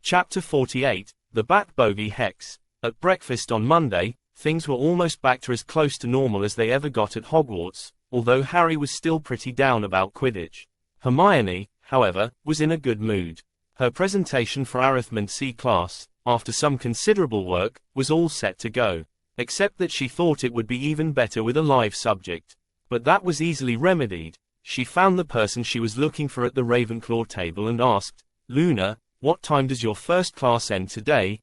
Chapter 48, The Bat Bogey Hex. At breakfast on Monday, things were almost back to as close to normal as they ever got at Hogwarts, although Harry was still pretty down about Quidditch. Hermione, however, was in a good mood. Her presentation for Arithmancy class, after some considerable work, was all set to go, except that she thought it would be even better with a live subject. But that was easily remedied. She found the person she was looking for at the Ravenclaw table and asked, "Luna, what time does your first class end today?"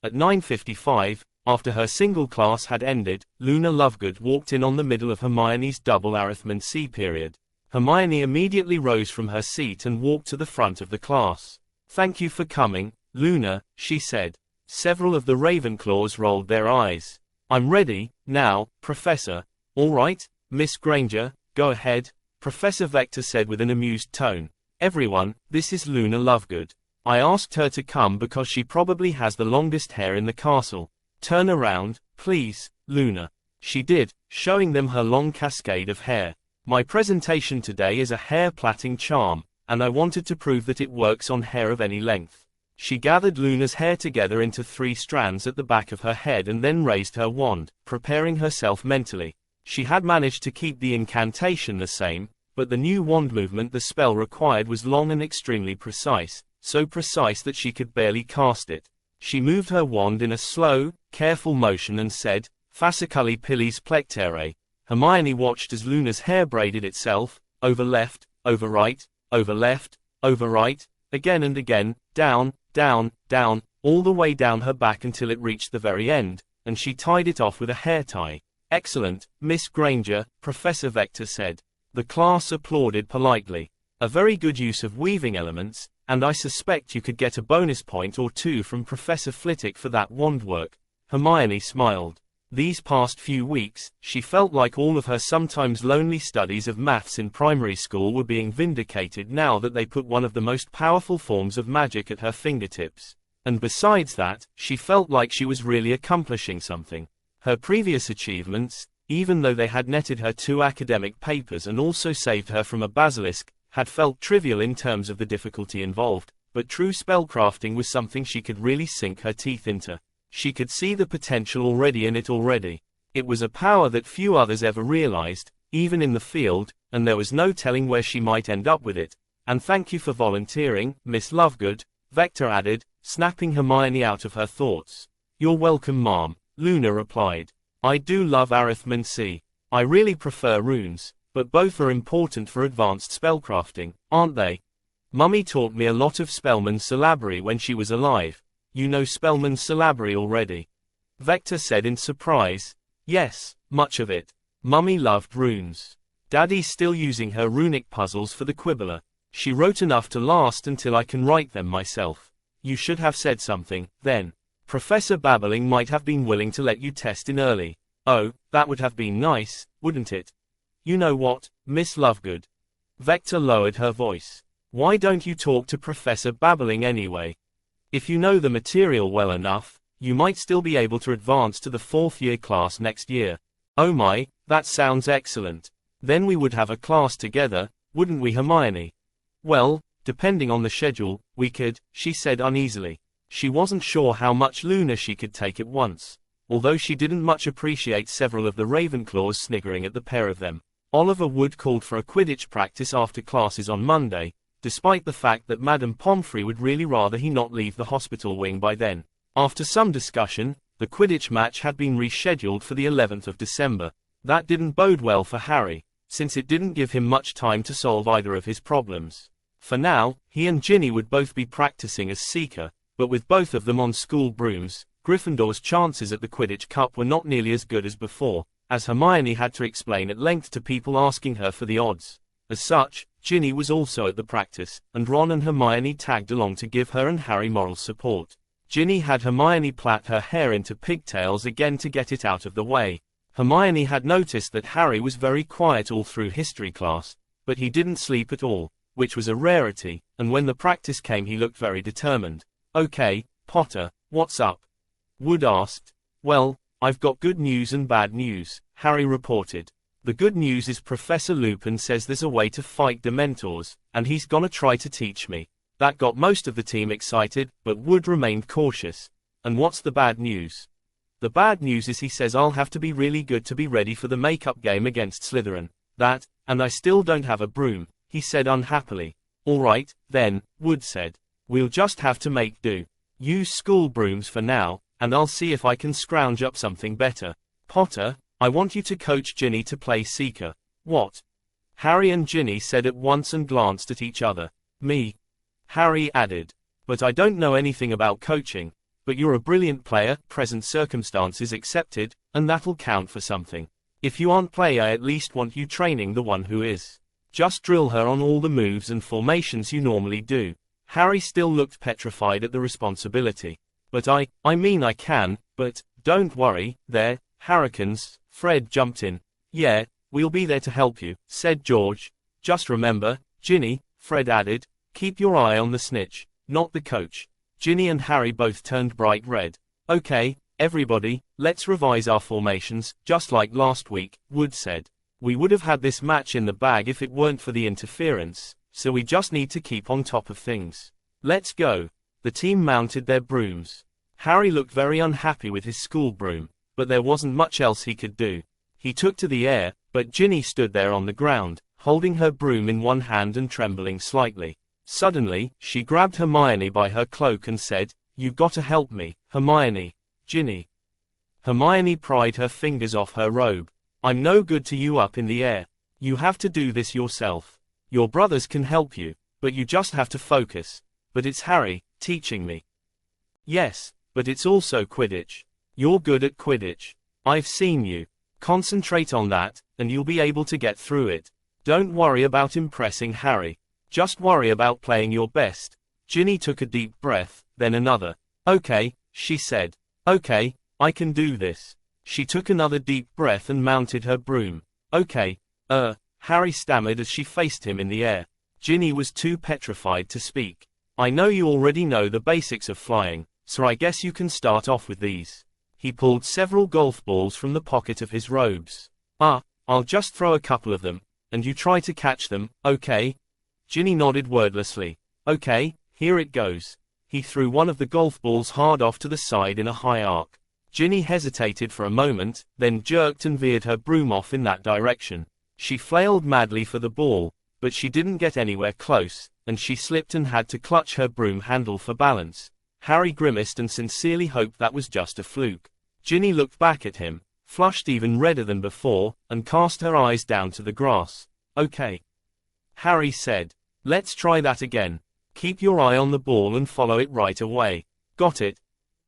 At 9:55, after her single class had ended, Luna Lovegood walked in on the middle of Hermione's double Arithmancy period. Hermione immediately rose from her seat and walked to the front of the class. "Thank you for coming, Luna," she said. Several of the Ravenclaws rolled their eyes. "I'm ready, now, Professor." "All right, Miss Granger, go ahead," Professor Vector said with an amused tone. "Everyone, this is Luna Lovegood. I asked her to come because she probably has the longest hair in the castle. Turn around, please, Luna." She did, showing them her long cascade of hair. "My presentation today is a hair plaiting charm, and I wanted to prove that it works on hair of any length." She gathered Luna's hair together into 3 strands at the back of her head and then raised her wand, preparing herself mentally. She had managed to keep the incantation the same, but the new wand movement the spell required was long and extremely precise, so precise that she could barely cast it. She moved her wand in a slow, careful motion and said, "Fasciculi pilis plectere." Hermione watched as Luna's hair braided itself, over left, over right, over left, over right, again and again, down, down, down, all the way down her back until it reached the very end, and she tied it off with a hair tie. "Excellent, Miss Granger," Professor Vector said. The class applauded politely. "A very good use of weaving elements, and I suspect you could get a bonus point or 2 from Professor Flitwick for that wand work." Hermione smiled. These past few weeks, she felt like all of her sometimes lonely studies of maths in primary school were being vindicated now that they put one of the most powerful forms of magic at her fingertips. And besides that, she felt like she was really accomplishing something. Her previous achievements, even though they had netted her 2 academic papers and also saved her from a basilisk, had felt trivial in terms of the difficulty involved, but true spellcrafting was something she could really sink her teeth into. She could see the potential already in it already. It was a power that few others ever realized, even in the field, and there was no telling where she might end up with it. "And thank you for volunteering, Miss Lovegood," Vector added, snapping Hermione out of her thoughts. "You're welcome, ma'am," Luna replied. "I do love Arithmancy. I really prefer runes, but both are important for advanced spellcrafting, aren't they? Mummy taught me a lot of Spellman's syllabary when she was alive." "You know Spellman's syllabary already?" Vector said in surprise. "Yes, much of it. Mummy loved runes. Daddy's still using her runic puzzles for the Quibbler. She wrote enough to last until I can write them myself." "You should have said something, then. Professor Babbling might have been willing to let you test in early." "Oh, that would have been nice, wouldn't it? You know what, Miss Lovegood?" Vector lowered her voice. "Why don't you talk to Professor Babbling anyway? If you know the material well enough, you might still be able to advance to the 4th year class next year." "Oh my, that sounds excellent. Then we would have a class together, wouldn't we, Hermione?" "Well, depending on the schedule, we could," she said uneasily. She wasn't sure how much Luna she could take at once, although she didn't much appreciate several of the Ravenclaws sniggering at the pair of them. Oliver Wood called for a Quidditch practice after classes on Monday, despite the fact that Madame Pomfrey would really rather he not leave the hospital wing by then. After some discussion, the Quidditch match had been rescheduled for the 11th of December. That didn't bode well for Harry, since it didn't give him much time to solve either of his problems. For now, he and Ginny would both be practicing as Seeker, but with both of them on school brooms, Gryffindor's chances at the Quidditch Cup were not nearly as good as before, as Hermione had to explain at length to people asking her for the odds. As such, Ginny was also at the practice, and Ron and Hermione tagged along to give her and Harry moral support. Ginny had Hermione plait her hair into pigtails again to get it out of the way. Hermione had noticed that Harry was very quiet all through history class, but he didn't sleep at all, which was a rarity, and when the practice came he looked very determined. "Okay, Potter, what's up?" Wood asked. "Well, I've got good news and bad news," Harry reported. "The good news is Professor Lupin says there's a way to fight Dementors, and he's gonna try to teach me. That got most of the team excited, but Wood remained cautious. And what's the bad news? The bad news is he says I'll have to be really good to be ready for the makeup game against Slytherin. That, and I still don't have a broom, he said unhappily. Alright, then, Wood said. We'll just have to make do. Use school brooms for now, and I'll see if I can scrounge up something better. Potter, I want you to coach Ginny to play Seeker. What? Harry and Ginny said at once and glanced at each other. Me? Harry added. But I don't know anything about coaching. But you're a brilliant player, present circumstances accepted, and that'll count for something. If you aren't play, I at least want you training the one who is. Just drill her on all the moves and formations you normally do. Harry still looked petrified at the responsibility. But I mean I can, but, don't worry, there, Harrikins, Fred jumped in. Yeah, we'll be there to help you, said George. Just remember, Ginny, Fred added, keep your eye on the snitch, not the coach. Ginny and Harry both turned bright red. Okay, everybody, let's revise our formations, just like last week, Wood said. We would have had this match in the bag if it weren't for the interference, so we just need to keep on top of things. Let's go. The team mounted their brooms. Harry looked very unhappy with his school broom, but there wasn't much else he could do. He took to the air, but Ginny stood there on the ground, holding her broom in one hand and trembling slightly. Suddenly, she grabbed Hermione by her cloak and said, "You've got to help me, Hermione." Ginny. Hermione pried her fingers off her robe. "I'm no good to you up in the air. You have to do this yourself. Your brothers can help you, but you just have to focus. But it's Harry, teaching me." "Yes, but it's also Quidditch. You're good at Quidditch. I've seen you. Concentrate on that, and you'll be able to get through it. Don't worry about impressing Harry. Just worry about playing your best." Ginny took a deep breath, then another. "Okay," she said. "Okay, I can do this." She took another deep breath and mounted her broom. "Okay, Harry stammered as she faced him in the air. Ginny was too petrified to speak. "I know you already know the basics of flying, so I guess you can start off with these." He pulled several golf balls from the pocket of his robes. I'll just throw a couple of them, and you try to catch them, okay?" Ginny nodded wordlessly. "Okay, here it goes." He threw one of the golf balls hard off to the side in a high arc. Ginny hesitated for a moment, then jerked and veered her broom off in that direction. She flailed madly for the ball, but she didn't get anywhere close, and she slipped and had to clutch her broom handle for balance. Harry grimaced and sincerely hoped that was just a fluke. Ginny looked back at him, flushed even redder than before, and cast her eyes down to the grass. "Okay," Harry said. "Let's try that again. Keep your eye on the ball and follow it right away." "Got it."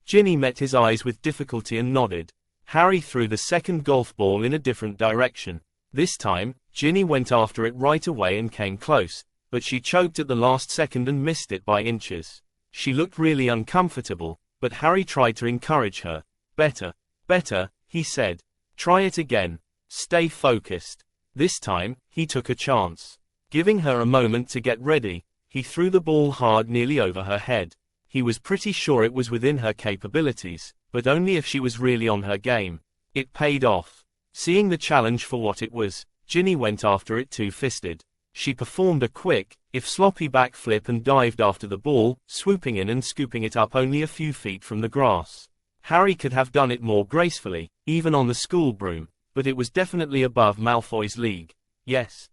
Ginny met his eyes with difficulty and nodded. Harry threw the second golf ball in a different direction. This time, Ginny went after it right away and came close, but she choked at the last second and missed it by inches. She looked really uncomfortable, but Harry tried to encourage her. Better, he said. "Try it again. Stay focused." This time, he took a chance. Giving her a moment to get ready, he threw the ball hard nearly over her head. He was pretty sure it was within her capabilities, but only if she was really on her game. It paid off. Seeing the challenge for what it was, Ginny went after it two-fisted. She performed a quick, if sloppy backflip and dived after the ball, swooping in and scooping it up only a few feet from the grass. Harry could have done it more gracefully, even on the school broom, but it was definitely above Malfoy's league. "Yes,"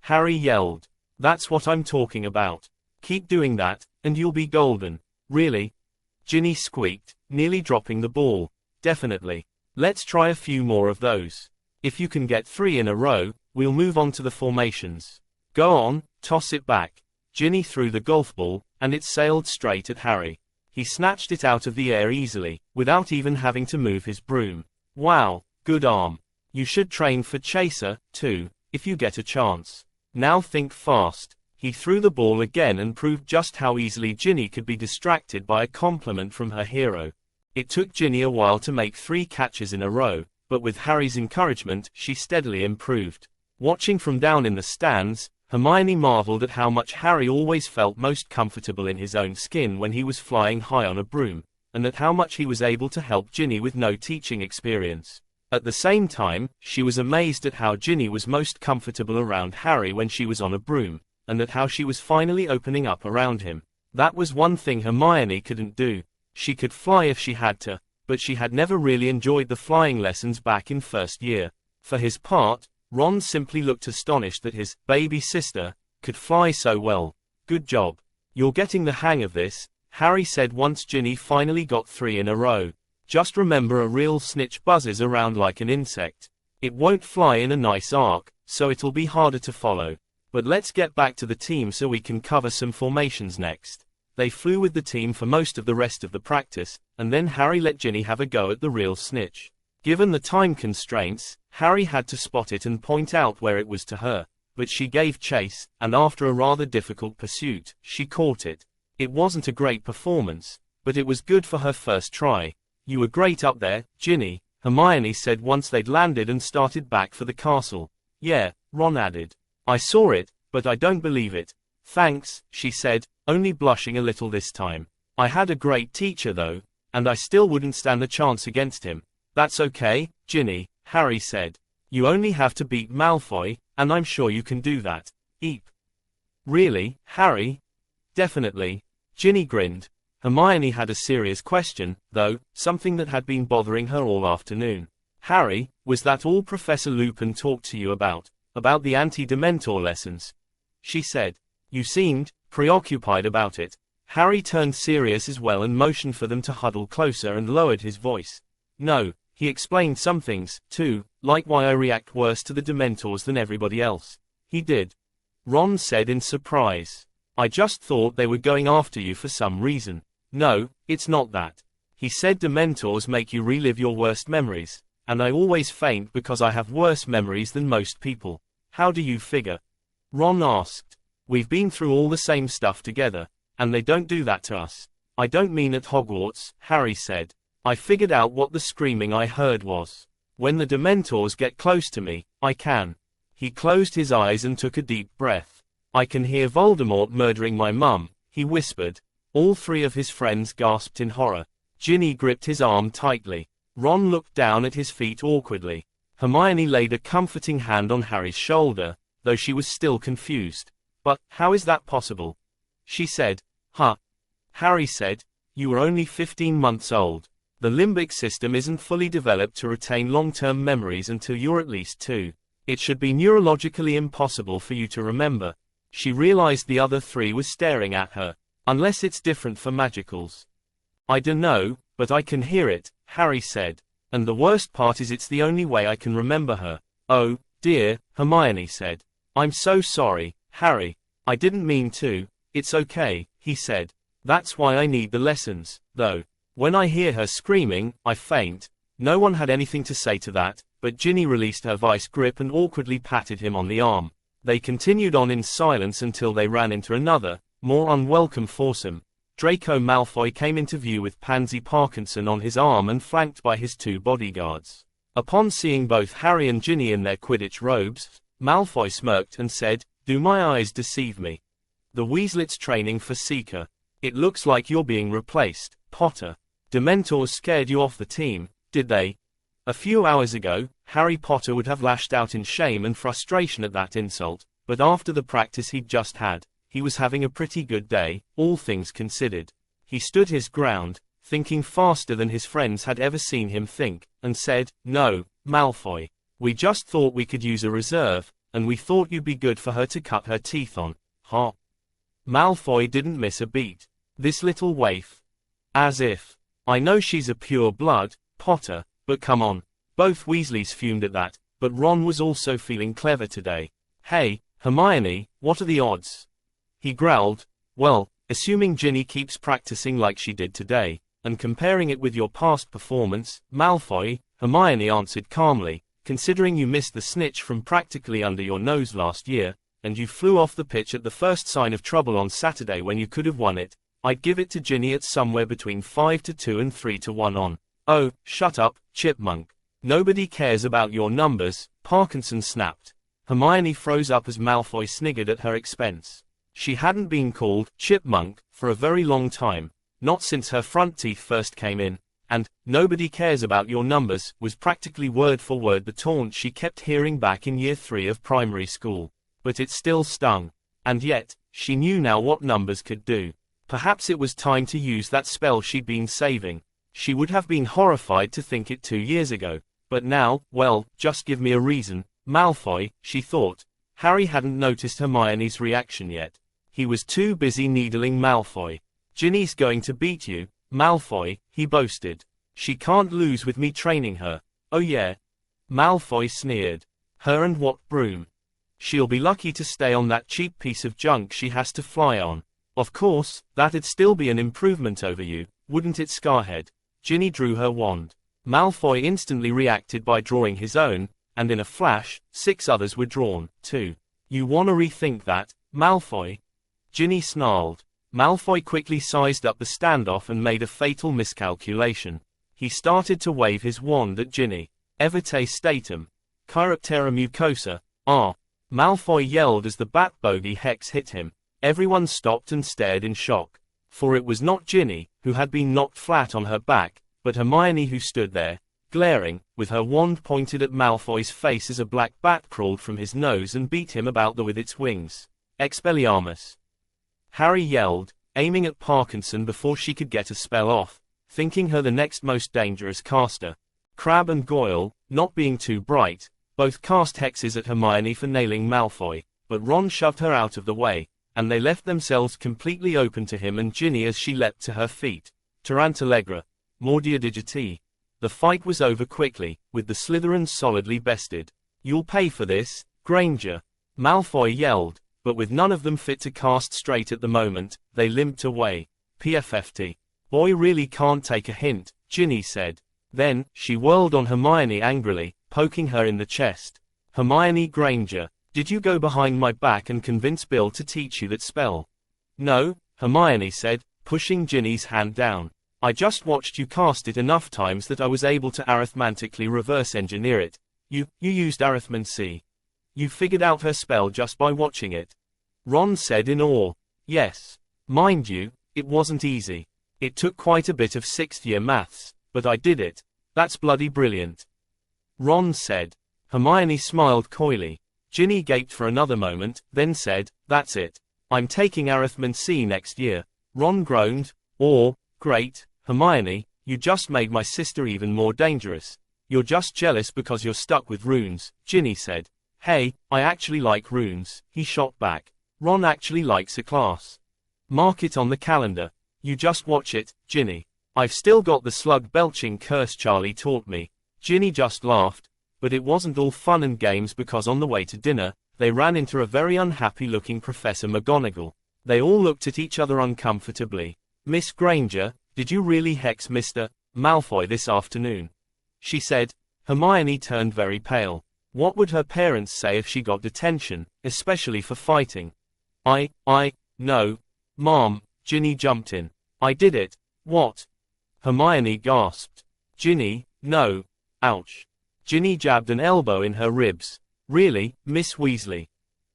Harry yelled. "That's what I'm talking about. Keep doing that, and you'll be golden." "Really?" Ginny squeaked, nearly dropping the ball. "Definitely. Let's try a few more of those. If you can get 3 in a row, we'll move on to the formations." "Go on, toss it back." Ginny threw the golf ball, and it sailed straight at Harry. He snatched it out of the air easily, without even having to move his broom. "Wow, good arm. You should train for chaser, too, if you get a chance. Now think fast." He threw the ball again and proved just how easily Ginny could be distracted by a compliment from her hero. It took Ginny a while to make 3 catches in a row, but with Harry's encouragement, she steadily improved. Watching from down in the stands, Hermione marveled at how much Harry always felt most comfortable in his own skin when he was flying high on a broom, and at how much he was able to help Ginny with no teaching experience. At the same time, she was amazed at how Ginny was most comfortable around Harry when she was on a broom. and at how she was finally opening up around him. That was one thing Hermione couldn't do. She could fly if she had to, but she had never really enjoyed the flying lessons back in first year. For his part, Ron simply looked astonished that his baby sister could fly so well. Good job. You're getting the hang of this, Harry said once Ginny finally got 3 in a row. Just remember, a real snitch buzzes around like an insect. It won't fly in a nice arc, so it'll be harder to follow. But let's get back to the team so we can cover some formations next. They flew with the team for most of the rest of the practice, and then Harry let Ginny have a go at the real snitch. Given the time constraints, Harry had to spot it and point out where it was to her, but she gave chase, and after a rather difficult pursuit, she caught it. It wasn't a great performance, but it was good for her first try. You were great up there, Ginny, Hermione said once they'd landed and started back for the castle. Yeah, Ron added. I saw it, but I don't believe it. Thanks, she said, only blushing a little this time. I had a great teacher though, and I still wouldn't stand a chance against him. That's okay, Ginny, Harry said. You only have to beat Malfoy, and I'm sure you can do that. Eep. Really, Harry? Definitely. Ginny grinned. Hermione had a serious question, though, something that had been bothering her all afternoon. Harry, was that all Professor Lupin talked to you about the anti-Dementor lessons? She said. You seemed preoccupied about it. Harry turned serious as well and motioned for them to huddle closer and lowered his voice. No, he explained some things, too, like why I react worse to the Dementors than everybody else. He did. Ron said in surprise. I just thought they were going after you for some reason. No, it's not that. He said Dementors make you relive your worst memories, and I always faint because I have worse memories than most people. How do you figure? Ron asked. We've been through all the same stuff together, and they don't do that to us. I don't mean at Hogwarts, Harry said. I figured out what the screaming I heard was. When the Dementors get close to me, I can. He closed his eyes and took a deep breath. I can hear Voldemort murdering my mum, he whispered. All 3 of his friends gasped in horror. Ginny gripped his arm tightly. Ron looked down at his feet awkwardly. Hermione laid a comforting hand on Harry's shoulder, though she was still confused. But, how is that possible? She said. Huh. Harry said. You were only 15 months old. The limbic system isn't fully developed to retain long-term memories until you're at least 2. It should be neurologically impossible for you to remember. She realized the other 3 were staring at her. Unless it's different for magicals. I dunno, but I can hear it, Harry said. And the worst part is it's the only way I can remember her. Oh, dear, Hermione said. I'm so sorry, Harry. I didn't mean to. It's okay, he said. That's why I need the lessons, though. When I hear her screaming, I faint. No one had anything to say to that, but Ginny released her vice grip and awkwardly patted him on the arm. They continued on in silence until they ran into another, more unwelcome foursome. Draco Malfoy came into view with Pansy Parkinson on his arm and flanked by his 2 bodyguards. Upon seeing both Harry and Ginny in their Quidditch robes, Malfoy smirked and said, Do my eyes deceive me? The Weaslets training for Seeker. It looks like you're being replaced, Potter. Dementors scared you off the team, did they? A few hours ago, Harry Potter would have lashed out in shame and frustration at that insult, but after the practice he'd just had, he was having a pretty good day, all things considered. He stood his ground, thinking faster than his friends had ever seen him think, and said, No, Malfoy. We just thought we could use a reserve, and we thought you'd be good for her to cut her teeth on. Ha! Malfoy didn't miss a beat. This little waif. As if. I know she's a pure blood, Potter, but come on. Both Weasleys fumed at that, but Ron was also feeling clever today. Hey, Hermione, what are the odds? He growled. Well, assuming Ginny keeps practicing like she did today, and comparing it with your past performance, Malfoy, Hermione answered calmly, considering you missed the snitch from practically under your nose last year, and you flew off the pitch at the first sign of trouble on Saturday when you could have won it, I'd give it to Ginny at somewhere between 5-2 and 3-1 on. Oh, shut up, Chipmunk. Nobody cares about your numbers, Parkinson snapped. Hermione froze up as Malfoy sniggered at her expense. She hadn't been called Chipmunk for a very long time, not since her front teeth first came in, and nobody cares about your numbers was practically word for word the taunt she kept hearing back in year 3 of primary school. But it still stung. And yet, she knew now what numbers could do. Perhaps it was time to use that spell she'd been saving. She would have been horrified to think it 2 years ago. But now, well, just give me a reason, Malfoy, she thought. Harry hadn't noticed Hermione's reaction yet. He was too busy needling Malfoy. Ginny's going to beat you, Malfoy, he boasted. She can't lose with me training her. Oh yeah? Malfoy sneered. Her and what broom? She'll be lucky to stay on that cheap piece of junk she has to fly on. Of course, that'd still be an improvement over you, wouldn't it, Scarhead? Ginny drew her wand. Malfoy instantly reacted by drawing his own, and in a flash, 6 others were drawn, too. You wanna rethink that, Malfoy? Ginny snarled. Malfoy quickly sized up the standoff and made a fatal miscalculation. He started to wave his wand at Ginny. Evite statum. Chiroptera mucosa. Ah! Malfoy yelled as the bat bogey hex hit him. Everyone stopped and stared in shock. For it was not Ginny, who had been knocked flat on her back, but Hermione who stood there, glaring, with her wand pointed at Malfoy's face as a black bat crawled from his nose and beat him about with its wings. Expelliarmus! Harry yelled, aiming at Parkinson before she could get a spell off, thinking her the next most dangerous caster. Crabbe and Goyle, not being too bright, both cast hexes at Hermione for nailing Malfoy, but Ron shoved her out of the way, and they left themselves completely open to him and Ginny as she leapt to her feet. Tarantallegra. Mordia digiti. The fight was over quickly, with the Slytherins solidly bested. You'll pay for this, Granger. Malfoy yelled, but with none of them fit to cast straight at the moment, they limped away. PFFT. Boy really can't take a hint, Ginny said. Then, she whirled on Hermione angrily, poking her in the chest. Hermione Granger, did you go behind my back and convince Bill to teach you that spell? No, Hermione said, pushing Ginny's hand down. I just watched you cast it enough times that I was able to arithmetically reverse engineer it. You used Arithmancy. You figured out her spell just by watching it. Ron said in awe. Yes. Mind you, it wasn't easy. It took quite a bit of 6th year maths, but I did it. That's bloody brilliant. Ron said. Hermione smiled coyly. Ginny gaped for another moment, then said, that's it. I'm taking Arithmancy next year. Ron groaned. Great, Hermione, you just made my sister even more dangerous. You're just jealous because you're stuck with runes, Ginny said. Hey, I actually like runes, he shot back. Ron actually likes a class. Mark it on the calendar. You just watch it, Ginny. I've still got the slug belching curse Charlie taught me. Ginny just laughed, but it wasn't all fun and games because on the way to dinner, they ran into a very unhappy-looking Professor McGonagall. They all looked at each other uncomfortably. Miss Granger, did you really hex Mr. Malfoy this afternoon? She said. Hermione turned very pale. What would her parents say if she got detention, especially for fighting? No. Mom, Ginny jumped in. I did it. What? Hermione gasped. Ginny, no. Ouch. Ginny jabbed an elbow in her ribs. Really, Miss Weasley?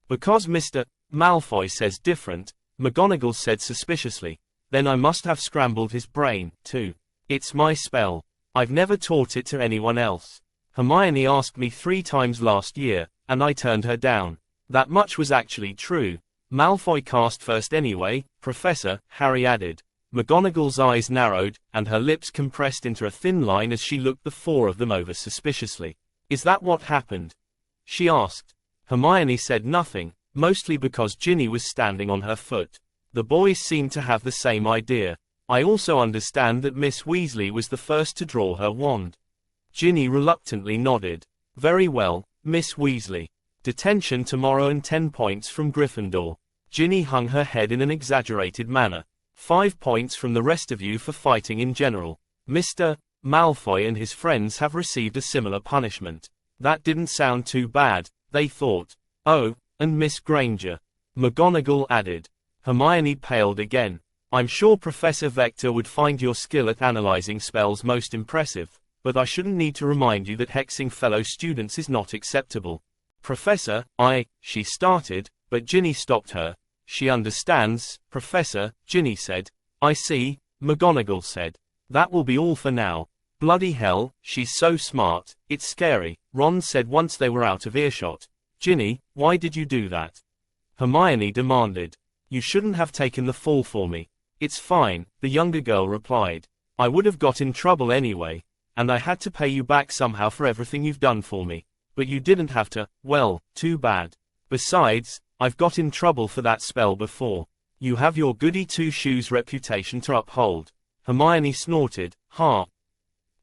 Because Mr. Malfoy says different, McGonagall said suspiciously. Then I must have scrambled his brain, too. It's my spell. I've never taught it to anyone else. Hermione asked me 3 times last year, and I turned her down. That much was actually true. Malfoy cast first anyway, Professor, Harry added. McGonagall's eyes narrowed, and her lips compressed into a thin line as she looked the 4 of them over suspiciously. Is that what happened? She asked. Hermione said nothing, mostly because Ginny was standing on her foot. The boys seemed to have the same idea. I also understand that Miss Weasley was the first to draw her wand. Ginny reluctantly nodded. Very well, Miss Weasley. Detention tomorrow and 10 points from Gryffindor. Ginny hung her head in an exaggerated manner. 5 points from the rest of you for fighting in general. Mr. Malfoy and his friends have received a similar punishment. That didn't sound too bad, they thought. Oh, and Miss Granger. McGonagall added. Hermione paled again. I'm sure Professor Vector would find your skill at analyzing spells most impressive, but I shouldn't need to remind you that hexing fellow students is not acceptable. Professor, she started, but Ginny stopped her. She understands, Professor, Ginny said. I see, McGonagall said. That will be all for now. Bloody hell, she's so smart, it's scary, Ron said once they were out of earshot. Ginny, why did you do that? Hermione demanded. You shouldn't have taken the fall for me. It's fine, the younger girl replied. I would have got in trouble anyway, and I had to pay you back somehow for everything you've done for me. But you didn't have to. Well, too bad. Besides, I've got in trouble for that spell before. You have your goody two-shoes reputation to uphold. Hermione snorted, ha.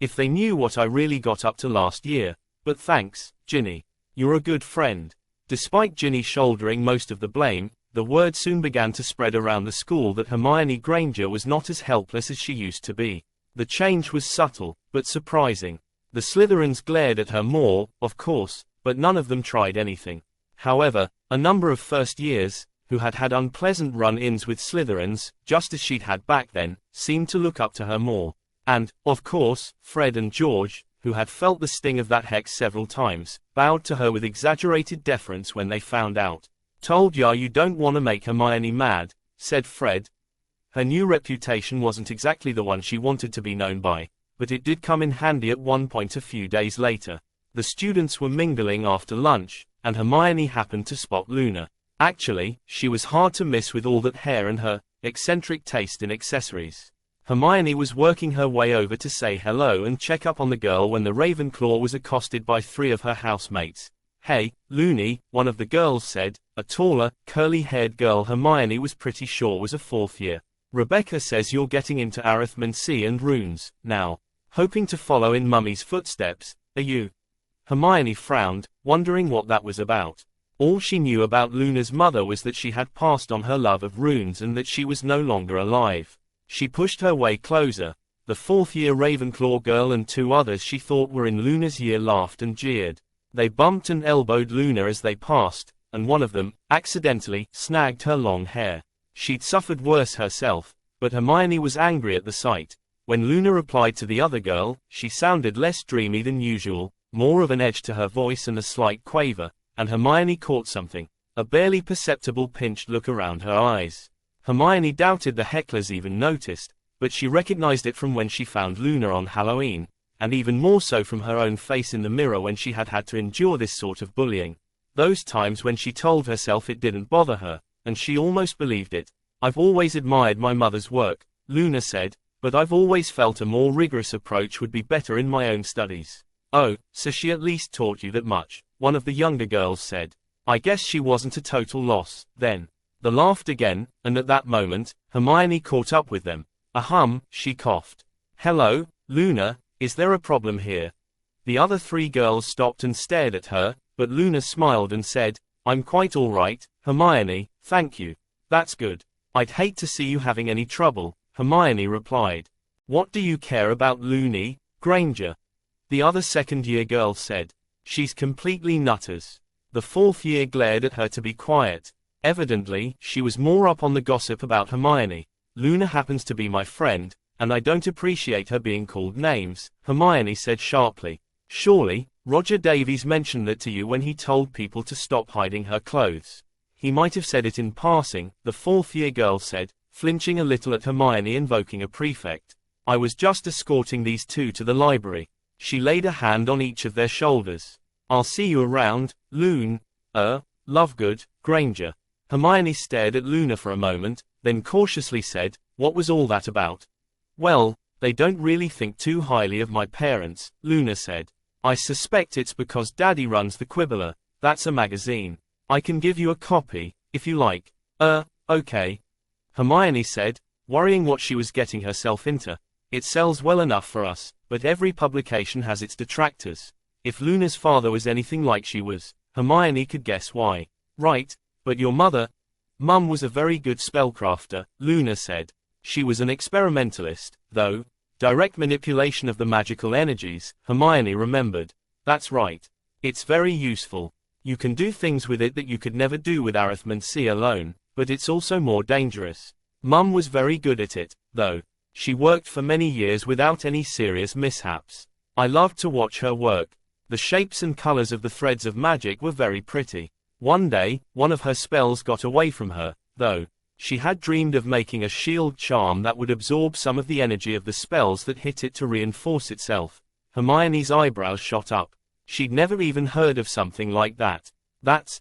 If they knew what I really got up to last year. But thanks, Ginny. You're a good friend. Despite Ginny shouldering most of the blame, the word soon began to spread around the school that Hermione Granger was not as helpless as she used to be. The change was subtle, but surprising. The Slytherins glared at her more, of course, but none of them tried anything. However, a number of first years, who had had unpleasant run-ins with Slytherins, just as she'd had back then, seemed to look up to her more. And, of course, Fred and George, who had felt the sting of that hex several times, bowed to her with exaggerated deference when they found out. Told ya you don't want to make Hermione mad, said Fred. Her new reputation wasn't exactly the one she wanted to be known by, but it did come in handy at one point a few days later. The students were mingling after lunch, and Hermione happened to spot Luna. Actually, she was hard to miss with all that hair and her eccentric taste in accessories. Hermione was working her way over to say hello and check up on the girl when the Ravenclaw was accosted by three of her housemates. Hey, Loony, one of the girls said, a taller, curly-haired girl Hermione was pretty sure was a fourth year. Rebecca says you're getting into Arithmancy and runes, now. Hoping to follow in Mummy's footsteps, are you? Hermione frowned, wondering what that was about. All she knew about Luna's mother was that she had passed on her love of runes and that she was no longer alive. She pushed her way closer. The fourth-year Ravenclaw girl and two others she thought were in Luna's year laughed and jeered. They bumped and elbowed Luna as they passed, and one of them, accidentally, snagged her long hair. She'd suffered worse herself, but Hermione was angry at the sight. When Luna replied to the other girl, she sounded less dreamy than usual, more of an edge to her voice and a slight quaver, and Hermione caught something, a barely perceptible pinched look around her eyes. Hermione doubted the hecklers even noticed, but she recognized it from when she found Luna on Halloween, and even more so from her own face in the mirror when she had had to endure this sort of bullying. Those times when she told herself it didn't bother her, and she almost believed it. I've always admired my mother's work, Luna said, but I've always felt a more rigorous approach would be better in my own studies. Oh, so she at least taught you that much, one of the younger girls said. I guess she wasn't a total loss, then. They laughed again, and at that moment, Hermione caught up with them. Ahem, she coughed. Hello, Luna, is there a problem here? The other three girls stopped and stared at her, but Luna smiled and said, I'm quite all right, Hermione, thank you. That's good. I'd hate to see you having any trouble, Hermione replied. What do you care about Loony, Granger? The other second-year girl said. She's completely nutters. The fourth year glared at her to be quiet. Evidently, she was more up on the gossip about Hermione. Luna happens to be my friend, and I don't appreciate her being called names, Hermione said sharply. Surely, Roger Davies mentioned that to you when he told people to stop hiding her clothes. He might have said it in passing, the fourth-year girl said, flinching a little at Hermione invoking a prefect. I was just escorting these two to the library. She laid a hand on each of their shoulders. I'll see you around, Loon. Lovegood, Granger. Hermione stared at Luna for a moment, then cautiously said, what was all that about? Well, they don't really think too highly of my parents, Luna said. I suspect it's because Daddy runs the Quibbler, that's a magazine. I can give you a copy, if you like. Okay. Hermione said, worrying what she was getting herself into. It sells well enough for us, but every publication has its detractors. If Luna's father was anything like she was, Hermione could guess why. Right, but your mother? Mum was a very good spellcrafter, Luna said. She was an experimentalist, though. Direct manipulation of the magical energies, Hermione remembered. That's right. It's very useful. You can do things with it that you could never do with Arithmancy alone, but it's also more dangerous. Mum was very good at it, though. She worked for many years without any serious mishaps. I loved to watch her work. The shapes and colors of the threads of magic were very pretty. One day, one of her spells got away from her, though. She had dreamed of making a shield charm that would absorb some of the energy of the spells that hit it to reinforce itself. Hermione's eyebrows shot up. She'd never even heard of something like that.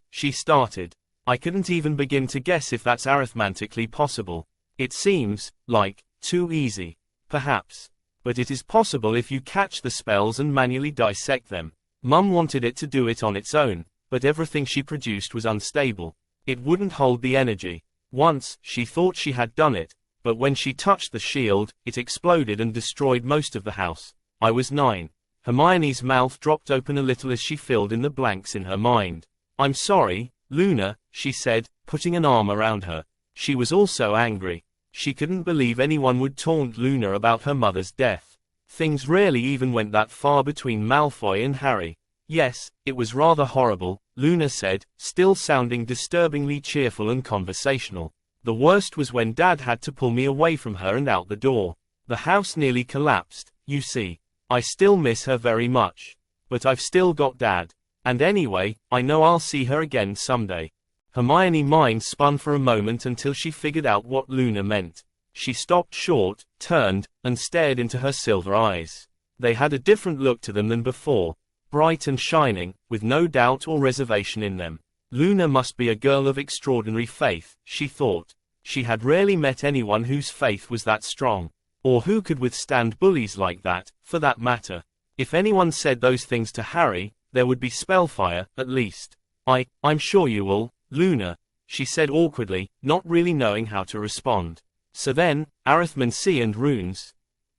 She started. I couldn't even begin to guess if that's arithmetically possible. It seems, like, too easy. Perhaps. But it is possible if you catch the spells and manually dissect them. Mum wanted it to do it on its own, but everything she produced was unstable. It wouldn't hold the energy. Once, she thought she had done it, but when she touched the shield, it exploded and destroyed most of the house. I was 9. Hermione's mouth dropped open a little as she filled in the blanks in her mind. I'm sorry, Luna, she said, putting an arm around her. She was also angry. She couldn't believe anyone would taunt Luna about her mother's death. Things rarely even went that far between Malfoy and Harry. Yes, it was rather horrible, Luna said, still sounding disturbingly cheerful and conversational. The worst was when Dad had to pull me away from her and out the door. The house nearly collapsed, you see. I still miss her very much. But I've still got Dad. And anyway, I know I'll see her again someday. Hermione's mind spun for a moment until she figured out what Luna meant. She stopped short, turned, and stared into her silver eyes. They had a different look to them than before. Bright and shining, with no doubt or reservation in them. Luna must be a girl of extraordinary faith, she thought. She had rarely met anyone whose faith was that strong. Or who could withstand bullies like that, for that matter. If anyone said those things to Harry, there would be spellfire, at least. I'm sure you will, Luna, she said awkwardly, not really knowing how to respond. So then, arithmancy and runes.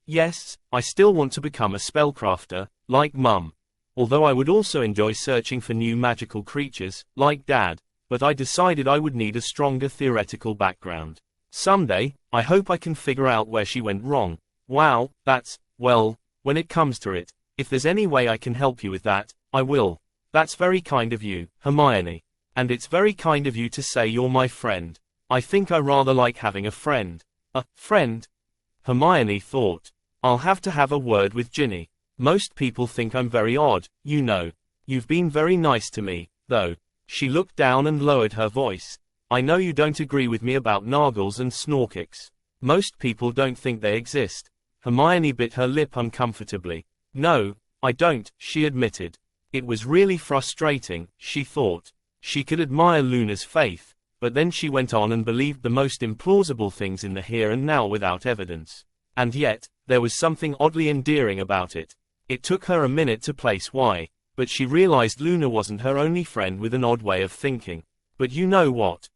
Yes, I still want to become a spellcrafter, like Mum. Although I would also enjoy searching for new magical creatures, like Dad, but I decided I would need a stronger theoretical background. Someday, I hope I can figure out where she went wrong. Wow, well, when it comes to it, if there's any way I can help you with that, I will. That's very kind of you, Hermione. And it's very kind of you to say you're my friend. I think I rather like having a friend. A friend? Hermione thought. I'll have to have a word with Ginny. Most people think I'm very odd, you know. You've been very nice to me, though. She looked down and lowered her voice. I know you don't agree with me about Nargles and Snorkix. Most people don't think they exist. Hermione bit her lip uncomfortably. No, I don't, she admitted. It was really frustrating, she thought. She could admire Luna's faith, but then she went on and believed the most implausible things in the here and now without evidence. And yet, there was something oddly endearing about it. It took her a minute to place why, but she realized Luna wasn't her only friend with an odd way of thinking. But you know what?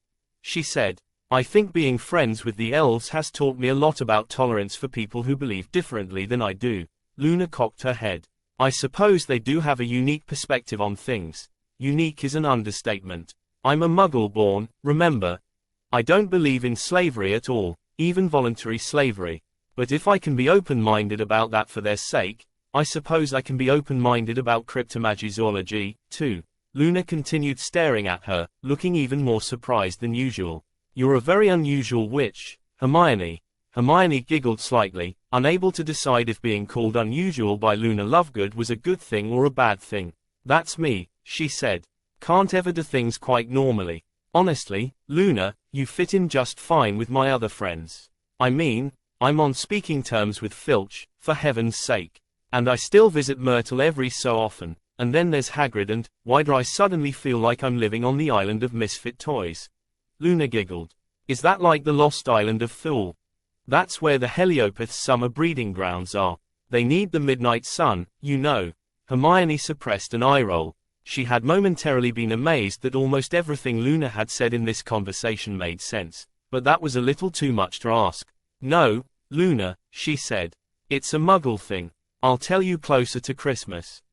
She said. I think being friends with the elves has taught me a lot about tolerance for people who believe differently than I do. Luna cocked her head. I suppose they do have a unique perspective on things. Unique is an understatement. I'm a Muggle born, remember. I don't believe in slavery at all, even voluntary slavery. But if I can be open-minded about that for their sake, I suppose I can be open-minded about cryptomagizoology, too. Luna continued staring at her, looking even more surprised than usual. You're a very unusual witch, Hermione. Hermione giggled slightly, unable to decide if being called unusual by Luna Lovegood was a good thing or a bad thing. That's me, she said. Can't ever do things quite normally. Honestly, Luna, you fit in just fine with my other friends. I mean, I'm on speaking terms with Filch, for heaven's sake. And I still visit Myrtle every so often, and then there's Hagrid and, why do I suddenly feel like I'm living on the island of misfit toys? Luna giggled. Is that like the lost island of Thule? That's where the Heliopith's summer breeding grounds are. They need the midnight sun, you know. Hermione suppressed an eye roll. She had momentarily been amazed that almost everything Luna had said in this conversation made sense, but that was a little too much to ask. No, Luna, she said. It's a Muggle thing. I'll tell you closer to Christmas.